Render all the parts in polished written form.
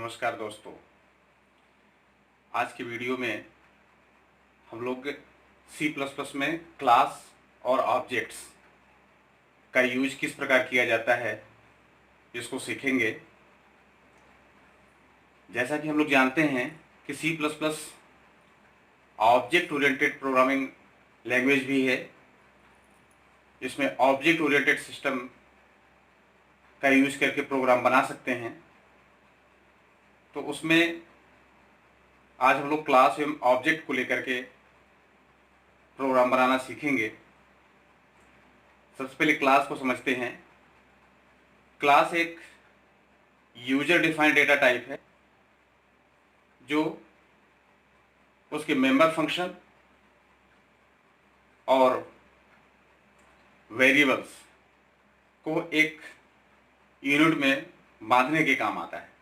नमस्कार दोस्तों। आज की वीडियो में हम लोग C++ में क्लास और ऑब्जेक्ट्स का यूज किस प्रकार किया जाता है इसको सीखेंगे। जैसा कि हम लोग जानते हैं कि C++ object oriented programming language भी है। इसमें ऑब्जेक्ट ओरिएंटेड सिस्टम का यूज करके प्रोग्राम बना सकते हैं। तो उसमें आज हम लोग क्लास एवं ऑब्जेक्ट को लेकर के प्रोग्राम बनाना सीखेंगे। सबसे पहले क्लास को समझते हैं। क्लास एक यूजर डिफाइंड डेटा टाइप है जो उसके मेंबर फंक्शन और वेरिएबल्स को एक यूनिट में बांधने के काम आता है।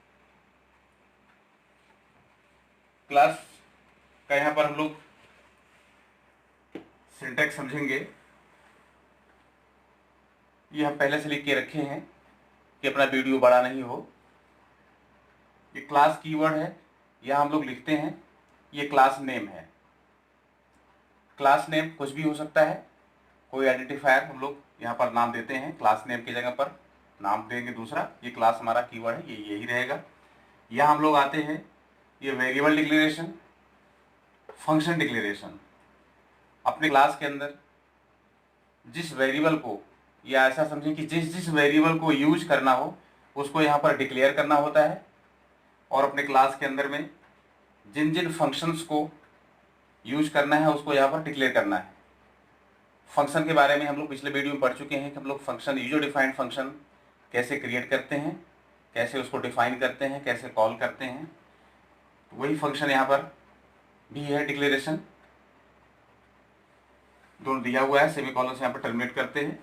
क्लास का यहाँ पर हम लोग सिंटैक्स समझेंगे। ये हम पहले से लिख के रखे हैं कि अपना वीडियो बड़ा नहीं हो। ये क्लास कीवर्ड है, यह हम लोग लिखते हैं। ये क्लास नेम है। क्लास नेम कुछ भी हो सकता है, कोई आइडेंटिफायर हम लोग यहाँ पर नाम देते हैं। क्लास नेम की जगह पर नाम देंगे दूसरा। ये क्लास हमारा कीवर्ड है, ये यही रहेगा। यहाँ हम लोग आते हैं, ये वेरिएबल डिक्लेरेशन, फंक्शन डिक्लेरेशन। अपने क्लास के अंदर जिस वेरिएबल को, या ऐसा समझें कि जिस वेरिएबल को यूज करना हो उसको यहाँ पर डिक्लेयर करना होता है। और अपने क्लास के अंदर में जिन जिन फंक्शंस को यूज करना है उसको यहाँ पर डिक्लेयर करना है। फंक्शन के बारे में हम लोग पिछले वीडियो में पढ़ चुके हैं कि हम लोग फंक्शन, यूजर डिफाइंड फंक्शन कैसे क्रिएट करते हैं, कैसे उसको डिफाइन करते हैं, कैसे कॉल करते हैं। तो वही फंक्शन यहाँ पर भी है। डिक्लेरेशन दोनों दिया हुआ है, सेमीकोलन से यहाँ पर टर्मिनेट करते हैं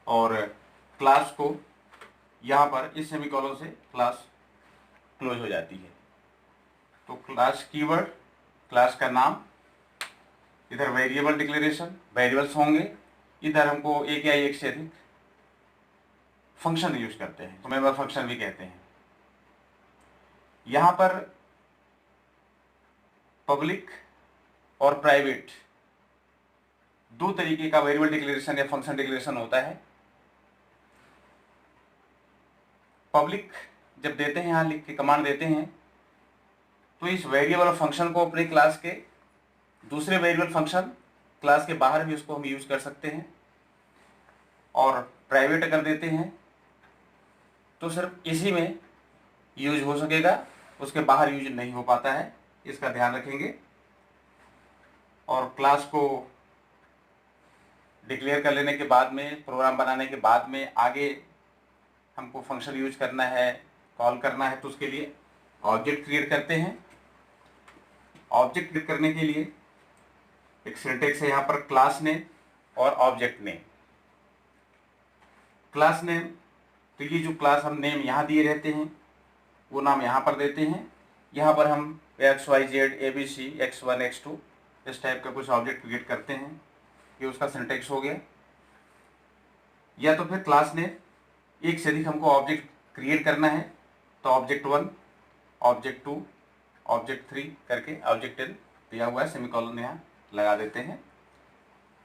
और क्लास को यहाँ पर इस सेमीकोलन से क्लास क्लोज हो जाती है। तो क्लास कीवर्ड, क्लास का नाम, इधर वेरिएबल डिक्लेरेशन, वेरिएबल्स होंगे। इधर हमको एक या एक से अधिक फंक्शन यूज करते हैं, तो मेंबर फंक्शन भी कहते हैं। यहाँ पर पब्लिक और प्राइवेट दो तरीके का वेरिएबल डिक्लेरेशन या फंक्शन डिक्लेरेशन होता है। पब्लिक जब देते हैं, यहाँ लिख के कमांड देते हैं, तो इस वेरिएबल और फंक्शन को अपने क्लास के दूसरे वेरिएबल फंक्शन क्लास के बाहर भी उसको हम यूज कर सकते हैं। और प्राइवेट अगर देते हैं तो सिर्फ इसी में यूज हो सकेगा, उसके बाहर यूज नहीं हो पाता है, इसका ध्यान रखेंगे। और क्लास को डिक्लेयर कर लेने के बाद में, प्रोग्राम बनाने के बाद में आगे हमको फंक्शन यूज करना है, कॉल करना है, तो उसके लिए ऑब्जेक्ट क्रिएट करते हैं। ऑब्जेक्ट क्रिएट करने के लिए एक सिंटैक्स है यहाँ पर, क्लास नेम और ऑब्जेक्ट नेम। क्लास नेम, तो ये जो क्लास हम नेम यहाँ दिए रहते हैं वो नाम यहाँ पर देते हैं। यहाँ पर हम XYZ ABC X1 X2 इस टाइप का कुछ ऑब्जेक्ट क्रिएट करते हैं। ये उसका सिंटैक्स हो गया। या तो फिर क्लास नेम, एक से अधिक हमको ऑब्जेक्ट क्रिएट करना है तो ऑब्जेक्ट 1, ऑब्जेक्ट 2, ऑब्जेक्ट 3 करके ऑब्जेक्ट n दिया हुआ है, सेमीकोलन यहाँ लगा देते हैं।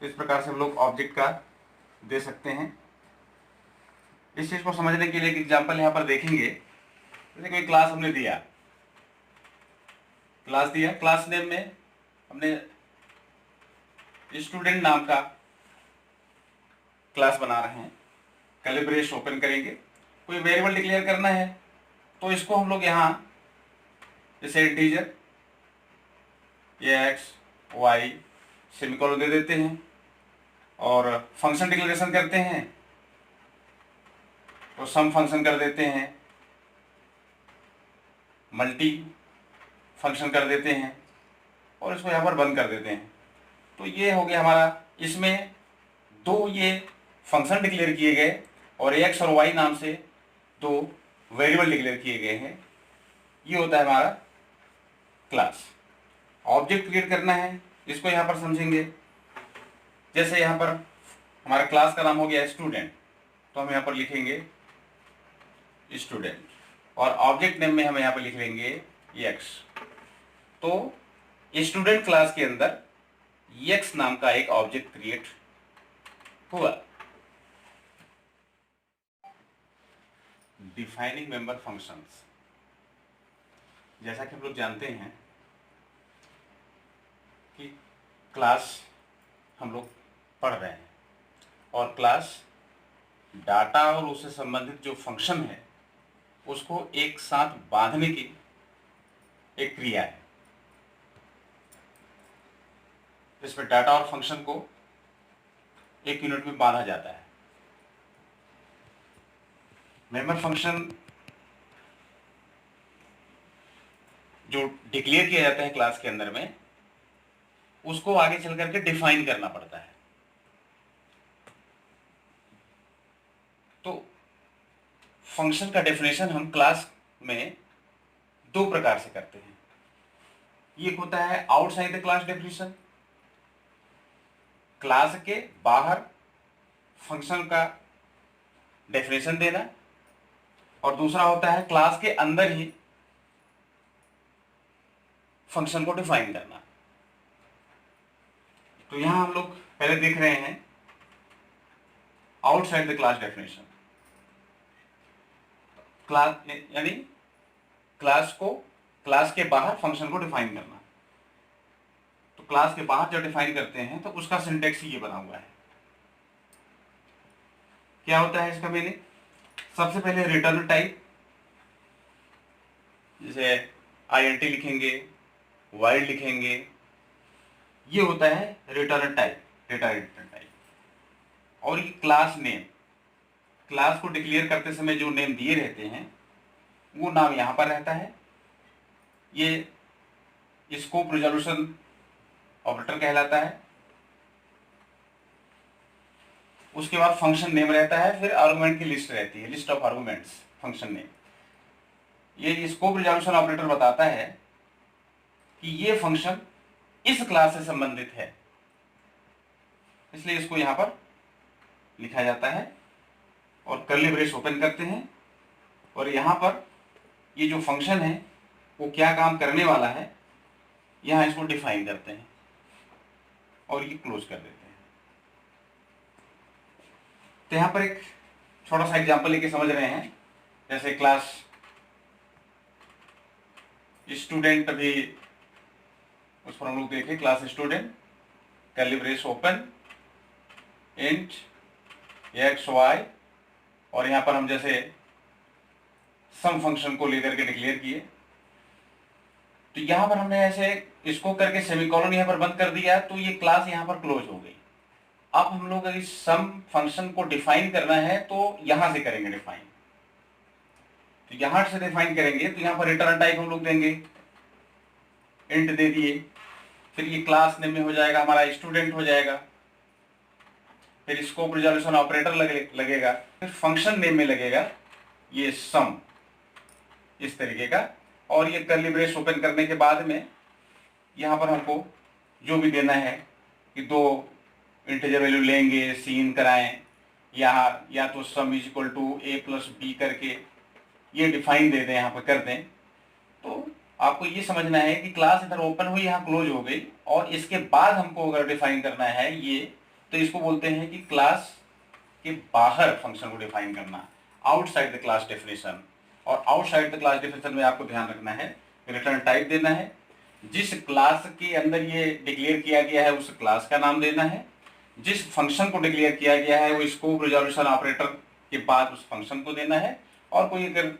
तो इस प्रकार से हम लोग ऑब्जेक्ट का दे सकते हैं। इस चीज को समझने के लिए एक एग्जांपल यहाँ पर देखेंगे। जैसे कोई क्लास हमने दिया, क्लास दिया, क्लास नेम में हमने स्टूडेंट नाम का क्लास बना रहे हैं। कैलिब्रेशन ओपन करेंगे, कोई वेरिएबल डिक्लेयर करना है तो इसको हम लोग यहाँ जैसे इंटीजर या एक्स वाई सेमीकोलन दे देते हैं। और फंक्शन डिक्लेरेशन करते हैं तो सम फंक्शन कर देते हैं, मल्टी फंक्शन कर देते हैं और इसको यहाँ पर बंद कर देते हैं। तो ये हो गया हमारा। इसमें दो ये फंक्शन डिक्लेयर किए गए और एक्स और वाई नाम से दो वेरिएबल डिक्लेयर किए गए हैं। ये होता है हमारा क्लास। ऑब्जेक्ट क्रिएट करना है, इसको यहाँ पर समझेंगे। जैसे यहाँ पर हमारा क्लास का नाम हो गया स्टूडेंट, तो हम यहाँ पर लिखेंगे स्टूडेंट। और ऑब्जेक्ट नेम में हम यहाँ पर लिख लेंगे x। तो स्टूडेंट क्लास के अंदर x नाम का एक ऑब्जेक्ट क्रिएट हुआ। डिफाइनिंग मेंबर फंक्शंस, जैसा कि हम लोग जानते हैं कि क्लास हम लोग पढ़ रहे हैं और क्लास डाटा और उससे संबंधित जो फंक्शन है उसको एक साथ बांधने की एक क्रिया है। इसमें डाटा और फंक्शन को एक यूनिट में बांधा जाता है। मेंबर फंक्शन जो डिक्लेयर किया जाता है क्लास के अंदर में, उसको आगे चल करके डिफाइन करना पड़ता है। तो फंक्शन का डेफिनेशन हम क्लास में दो प्रकार से करते हैं। एक होता है outside the class definition, class के बाहर फंक्शन का डेफिनेशन देना, और दूसरा होता है क्लास के अंदर ही फंक्शन को डिफाइन करना। तो यहां हम लोग पहले देख रहे हैं outside the class definition. Class यानी क्लास के बाहर फंक्शन को डिफाइन करना। तो क्लास के बाहर जब डिफाइन करते हैं तो उसका सिंटेक्स ये बना हुआ है। क्या होता है इसका मीनिंग? सबसे पहले रिटर्न टाइप, जैसे INT लिखेंगे, वाइड लिखेंगे, ये होता है return type, data return type. और ये क्लास नेम, क्लास को डिक्लेयर करते समय जो नेम दिए रहते हैं वो नाम यहां पर रहता है। ये स्कोप रिजोल्यूशन ऑपरेटर कहलाता है। उसके बाद फंक्शन नेम रहता है, फिर आर्गुमेंट की लिस्ट रहती है, list of arguments, function name. ये स्कोप रिजोल्यूशन ऑपरेटर बताता है कि ये फंक्शन इस क्लास से संबंधित है, इसलिए इसको यहां पर लिखा जाता है और कर्ली ब्रेस ओपन करते हैं और यहां पर ये जो फंक्शन है वो क्या काम करने वाला है यहां इसको डिफाइन करते हैं और ये क्लोज कर देते हैं। तो यहां पर एक छोटा सा एग्जांपल लेके समझ रहे हैं। जैसे क्लास स्टूडेंट, अभी उस पर हम लोग देखें, class student curly brace open int x_y, और यहां पर हम जैसे सम फंक्शन को लेकर के डिक्लेयर किए, तो यहां पर हमने ऐसे इसको करके सेमीकोलन यहां पर बंद कर दिया, तो ये क्लास यहां पर क्लोज हो गई। अब हम लोग अगर सम फंक्शन को डिफाइन करना है तो यहां से करेंगे डिफाइन। तो यहां से डिफाइन करेंगे तो यहां पर रिटर्न टाइप हम लोग देंगे, इंट दे दिए, फिर ये क्लास नेम में हो जाएगा हमारा स्टूडेंट हो जाएगा, फिर स्कोप रिजोल्यूशन ऑपरेटर लगेगा, फिर फंक्शन नेम में लगेगा ये सम, इस तरीके का। और ये कर्ली ब्रेस ओपन करने के बाद में यहां पर हमको जो भी देना है कि दो इंटीजर वैल्यू लेंगे, सीन कराएं, या तो सम इज इक्वल टू a+b करके ये डिफाइन दे दें, यहां पर कर दें। तो आपको ये समझना है कि क्लास इधर ओपन हुई, यहां क्लोज हो गई, और इसके बाद हमको अगर डिफाइन करना है ये, तो इसको बोलते हैं कि क्लास के बाहर फंक्शन को डिफाइन करना, आउटसाइड द क्लास डेफिनेशन। और आउटसाइड द क्लास डेफिनेशन में आपको ध्यान रखना है, रिटर्न टाइप देना है, जिस क्लास के अंदर ये डिक्लेयर किया गया है उस क्लास का नाम देना है, जिस फंक्शन को डिक्लेयर किया गया है वो स्कोप रिजोल्यूशन ऑपरेटर के बाद उस फंक्शन को देना है, और कोई अगर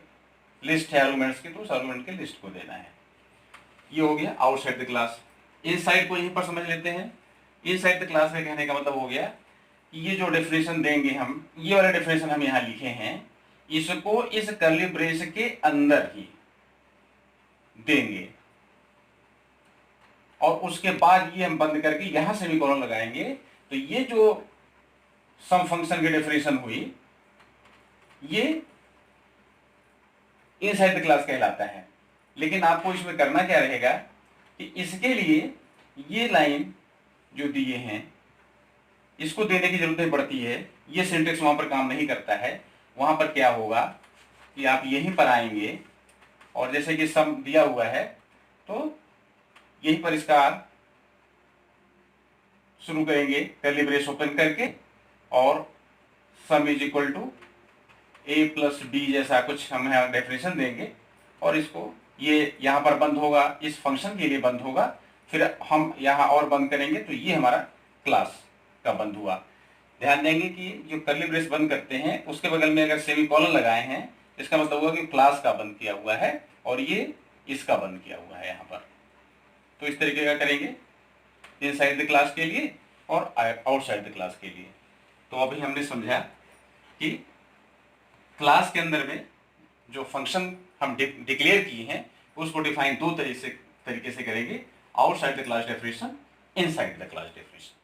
लिस्ट है आर्गुमेंट्स की तो उस आर्गुमेंट के लिस्ट को देना है। ये हो गया आउटसाइड द क्लास। इनसाइड को यहीं पर समझ लेते हैं। इनसाइड द क्लास में कहने का मतलब हो गया कि ये जो डेफिनेशन देंगे हम, ये वाला डेफिनेशन हम यहाँ लिखे हैं, इसको इस कर्ली ब्रेस के अंदर ही देंगे, और उसके बाद ये हम बंद करके यहां सेमीकोलन लगाएंगे। तो ये जो सम फंक्शन की डेफिनेशन हुई ये इनसाइड द क्लास कहलाता है। लेकिन आपको इसमें करना क्या रहेगा कि इसके लिए ये लाइन जो दिए हैं इसको देने की जरूरत नहीं पड़ती है, ये सिंटेक्स वहां पर काम नहीं करता है। वहां पर क्या होगा कि आप यहीं पर आएंगे और जैसे कि सम दिया हुआ है तो यहीं पर इसका शुरू करेंगे कर्ली ब्रेस ओपन करके और sum is equal to A plus B जैसा कुछ हम यहाँ डेफिनेशन देंगे और इसको ये यहाँ पर बंद होगा, इस फंक्शन के लिए बंद होगा, फिर हम यहाँ और बंद करेंगे तो ये हमारा क्लास का बंद हुआ। ध्यान देंगे कि जो कर्ली ब्रेस बंद करते हैं उसके बगल में अगर सेमीकोलन लगाए हैं इसका मतलब हुआ कि क्लास का बंद किया हुआ है और ये इसका बंद किया हुआ है यहाँ पर। तो इस तरीके का करेंगे इनसाइड द क्लास के लिए और आउटसाइड द क्लास के लिए। तो अभी हमने समझा कि क्लास के अंदर में जो फंक्शन हम डिक्लेयर किए हैं उसको डिफाइन दो तरीके से करेंगे, outside the class definition, inside the class definition.